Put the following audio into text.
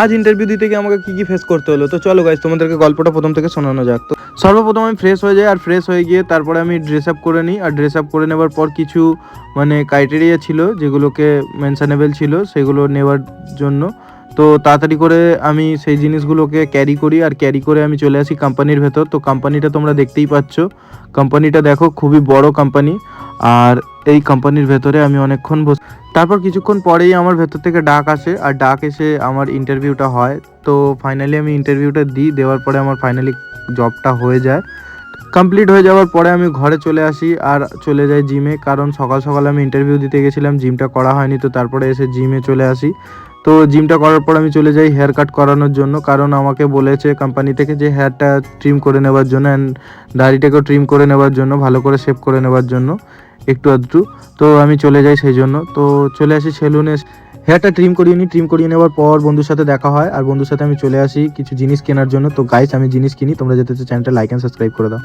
আজ ইন্টারভিউ দিতে গিয়ে আমাকে কী ফেস করতে হলো। তো চলো গাইস তোমাদেরকে গল্পটা প্রথম থেকে শোনানো যাক। তো সর্বপ্রথম আমি ফ্রেশ হয়ে যাই, আর ফ্রেশ হয়ে গিয়ে তারপরে আমি ড্রেস আপ করে নিই। আর ড্রেস আপ করে নেবার পর কিছু ক্রাইটেরিয়া ছিল যেগুলোকে মেনশনেবল ছিল সেগুলো নেওয়ার জন্য। তো তাড়াতাড়ি করে আমি সেই জিনিসগুলোকে ক্যারি করি, আর ক্যারি করে আমি চলে আসি কোম্পানির ভেতর। তো কোম্পানিটা তোমরা দেখতেই পাচ্ছ, কোম্পানিটা দেখো খুবই বড় কোম্পানি। আর এই কোম্পানির ভেতরে আমি অনেকক্ষণ তারপর কিছুক্ষণ পরেই আমার ভেতর থেকে ডাক আসে, আর ডাক এসে আমার ইন্টারভিউটা হয়। তো ফাইনালি আমি ইন্টারভিউটা দেওয়ার পরে আমার ফাইনালি জবটা হয়ে যায়। কমপ্লিট হয়ে যাওয়ার পরে আমি ঘরে চলে আসি আর চলে যাই জিমে, কারণ সকাল সকাল আমি ইন্টারভিউ দিতে গেছিলাম, জিমটা করা হয়নি। তো তারপরে এসে জিমে চলে আসি। তো জিমটা করার পর আমি চলে যাই হেয়ার কাট করানোর জন্য, কারণ আমাকে বলেছে কোম্পানি থেকে যে হেয়ারটা ট্রিম করে নেওয়ার জন্য অ্যান্ড দাড়িটাকেও ট্রিম করে নেওয়ার জন্য, ভালো করে শেভ করে নেওয়ার জন্য একটু আধটু। তো আমি চলে যাই সেই জন্য। তো চলে আসি সেলুনে, হেয়ারটা ট্রিম করিয়ে নিই। ট্রিম করিয়ে নেওয়ার পর বন্ধুর সাথে দেখা হয়, আর বন্ধুর সাথে আমি চলে আসি কিছু জিনিস কেনার জন্য। তো গাইস আমি জিনিস কিনি, তোমরা যেতে চ্যানেলটা লাইক অ্যান্ড সাবস্ক্রাইব করে দাও।